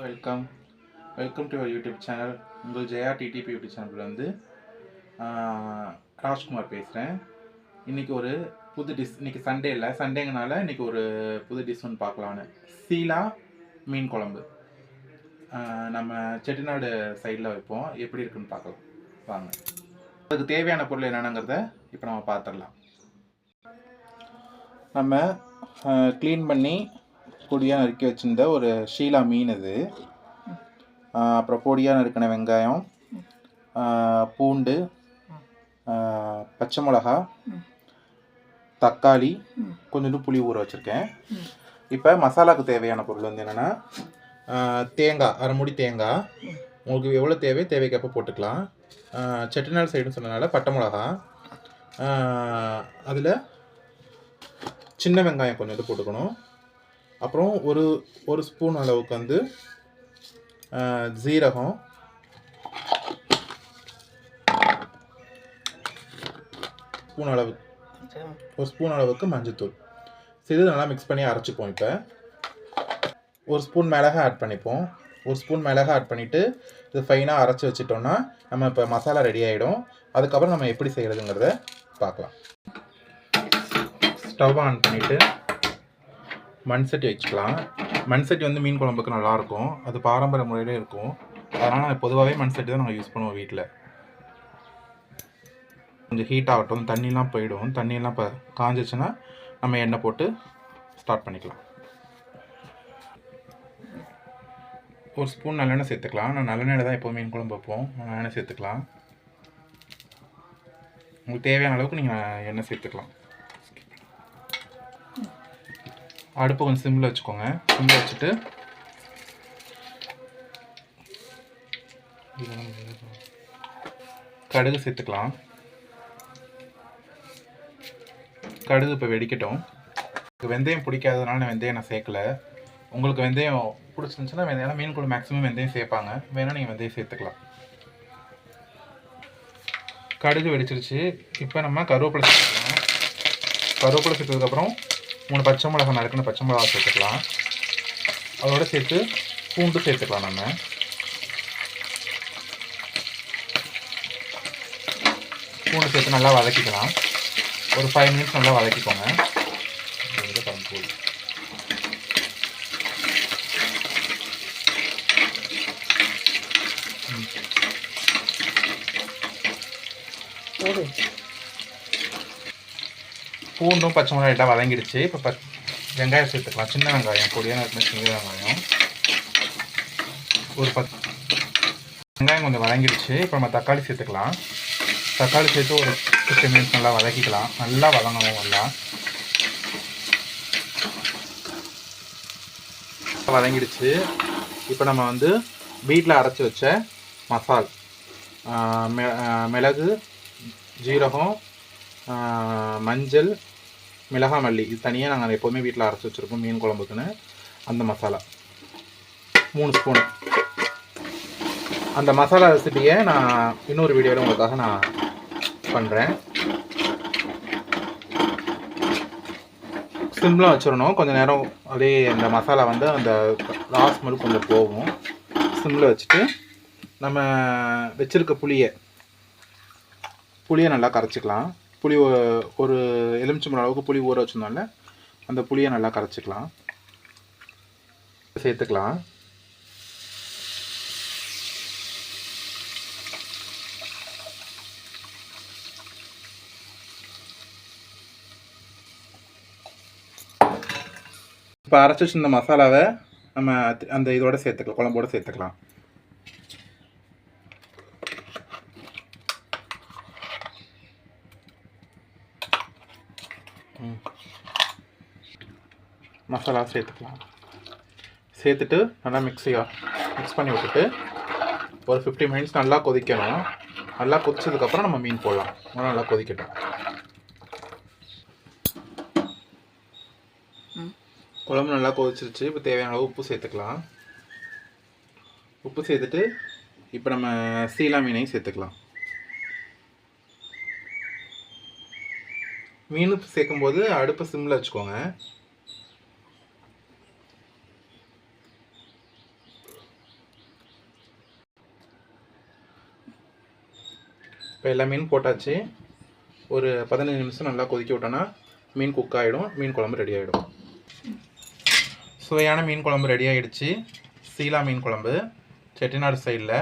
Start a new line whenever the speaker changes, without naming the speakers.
Welcome welcome to YouTube channel. உங்கள் Jaya TDP YouTube சேனலில் வந்து ராஜ்குமார் பேசுகிறேன். இன்றைக்கி ஒரு புது டிஷ், இன்றைக்கி சண்டே இல்லை, சண்டேங்கனால இன்றைக்கி ஒரு புது டிஷ் ஒன்று பார்க்கலான்னு. சீலா மீன் குழம்பு நம்ம செட்டிநாடு சைடில் வைப்போம். எப்படி இருக்குன்னு பார்க்கலாம் வாங்க. அதுக்கு தேவையான பொருள் என்னென்னங்கிறத இப்போ நம்ம பார்த்துடலாம். நம்ம க்ளீன் பண்ணி பொடியாக நறுக்கி வச்சுருந்த ஒரு ஷீலா மீன் இது. அப்புறம் பொடியாக நறுக்கின வெங்காயம், பூண்டு, பச்சை மிளகா, தக்காளி, கொஞ்சோண்டு புளி ஊற வச்சுருக்கேன். இப்போ மசாலாவுக்கு தேவையான பொருள் வந்து என்னென்னா, தேங்காய், அரை மூடி தேங்காய், உங்களுக்கு எவ்வளோ தேவைக்கப்போ போட்டுக்கலாம். செட்டிநாடு சைடுன்னு சொன்னதுனால பட்டை மிளகா, அதில் சின்ன வெங்காயம் கொஞ்சம் இது போட்டுக்கணும். அப்புறம் ஒரு ஸ்பூன் அளவுக்கு வந்து ஜீரகம், ஒரு ஸ்பூன் அளவுக்கு மஞ்சத்தூள் இது நல்லா மிக்ஸ் பண்ணி அரைச்சிப்போம். இப்போ ஒரு ஸ்பூன் மிளகா ஆட் பண்ணிப்போம். ஒரு ஸ்பூன் மிளகா ஆட் பண்ணிவிட்டு இது ஃபைனாக அரைச்சி வச்சிட்டோம்னா நம்ம இப்போ மசாலா ரெடி ஆகிடும். அதுக்கப்புறம் நம்ம எப்படி செய்கிறதுங்கிறத பார்க்கலாம். ஸ்டவ் ஆன் பண்ணிவிட்டு மண் சட்டி வச்சுக்கலாம். மண் சட்டி வந்து மீன் குழம்புக்கு நல்லாயிருக்கும், அது பாரம்பரிய முறையிலே இருக்கும். அதனால் பொதுவாகவே மண் சட்டி தான் நாங்கள் யூஸ் பண்ணுவோம் வீட்டில். கொஞ்சம் ஹீட் ஆகட்டும், தண்ணிலாம் போயிடும். தண்ணியெல்லாம் இப்போ காஞ்சிச்சுன்னா நம்ம எண்ணெய் போட்டு ஸ்டார்ட் பண்ணிக்கலாம். ஒரு ஸ்பூன் நல்லெண்ணெய் சேர்த்துக்கலாம். நான் நல்லெண்ணெயில் தான் எப்போது மீன் குழம்பு வைப்போம். நல்லெண்ணெய் சேர்த்துக்கலாம். உங்களுக்கு தேவையான அளவுக்கு நீங்கள் எண்ணெய் சேர்த்துக்கலாம். அடுப்பு கொஞ்சம் சிம்மில் வச்சுக்கோங்க. சிம்மில் வச்சுட்டு கடுகு சேர்த்துக்கலாம். கடுகு இப்போ வெடிக்கட்டும். வெந்தயம் பிடிக்காததுனால நான் வெந்தயம் சேர்க்கலை. உங்களுக்கு வெந்தயம் பிடிச்சிருந்துச்சுன்னா வெந்தயம், மீன் கூட மேக்ஸிமம் வெந்தயம் சேர்ப்பாங்க, வேணால் நீங்கள் வெந்தயம் சேர்த்துக்கலாம். கடுகு வெடிச்சிருச்சு. இப்போ நம்ம கருவேப்பிலை சேர்த்துக்கலாம். கருவேப்பிலை சேர்த்ததுக்கப்புறம் 3 பச்சை மிளகா, நறுக்கின பச்சை மிளகா சேர்த்துக்கலாம். அதோடு சேர்த்து பூண்டு சேர்த்துக்கலாம். நம்ம பூண்டு சேர்த்து நல்லா வதக்கிக்கலாம். ஒரு 5 மினிட்ஸ் நல்லா வதக்கிக்கோங்க. பூண்டும் பச்சை மிளகாய் லைட்டாக வதங்கிடுச்சு. இப்போ வெங்காயம் சேர்த்துக்கலாம். சின்ன வெங்காயம், பொடியான சின்ன வெங்காயம் ஒரு 10 வெங்காயம் கொஞ்சம் வதங்கிடுச்சு. இப்போ நம்ம தக்காளி சேர்த்துக்கலாம். தக்காளி சேர்த்து ஒரு 15 மினிட்ஸ் நல்லா வதக்கிக்கலாம். நல்லா வதங்கணும். நல்லா வதங்கிடுச்சு. இப்போ நம்ம வந்து வீட்டில் அரைச்சி வச்ச மசால், மிளகு, ஜீரகம், மஞ்சள், மிளகாய், மல்லி, இது தனியாக நாங்கள் எப்போதுமே வீட்டில் அரைச்சி வச்சுருப்போம் மீன் குழம்புக்குன்னு. அந்த மசாலா 3 ஸ்பூன். அந்த மசாலா ரெசிபியை நான் இன்னொரு வீடியோவில் உங்களுக்காக நான் பண்ணுறேன். சிம்பிளாக வச்சிடணும். கொஞ்சம் நேரம் அப்படியே அந்த மசாலா வந்து அந்த ராஸ் ஸ்மெல் கொஞ்சம் போகும். சிம்பிளில் வச்சுட்டு நம்ம வச்சுருக்க புளியை நல்லா கரைச்சிக்கலாம். புளி ஒரு எலுமிச்சம்பழம் அளவுக்கு புளி ஊற வச்சுருந்தோம்ல, அந்த புளியை நல்லா கரைச்சிக்கலாம். சேர்த்துக்கலாம். இப்போ அரைச்சி வச்சிருந்த மசாலாவை நம்ம அந்த இதோட சேர்த்துக்கலாம், குழம்போட சேர்த்துக்கலாம். மசாலா சேர்த்துக்கலாம். சேர்த்துட்டு நல்லா மிக்ஸ் பண்ணி விட்டுட்டு ஒரு 15 மினிட்ஸ் நல்லா கொதிக்கணும். நல்லா கொதிச்சதுக்கப்புறம் நம்ம மீன் போடலாம். நல்லா கொதிக்கட்டும். குழம்பு நல்லா கொதிச்சிருச்சு. இப்போ தேவையான அளவு உப்பு சேர்த்துக்கலாம். உப்பு சேர்த்துட்டு இப்போ நம்ம சீலா மீனையும் சேர்த்துக்கலாம். மீன் சேர்க்கும்போது அடுப்பை சிம்மில் வச்சுக்கோங்க. இப்போ எல்லா மீன் போட்டாச்சு. ஒரு 15 நிமிஷம் நல்லா கொதிக்க விட்டோன்னா மீன் குக் ஆகிடும், மீன் குழம்பு ரெடி ஆகிடும். சுவையான மீன் குழம்பு ரெடி ஆகிடுச்சு. சீலா மீன் குழம்பு செட்டிநாடு ஸ்டைலில்.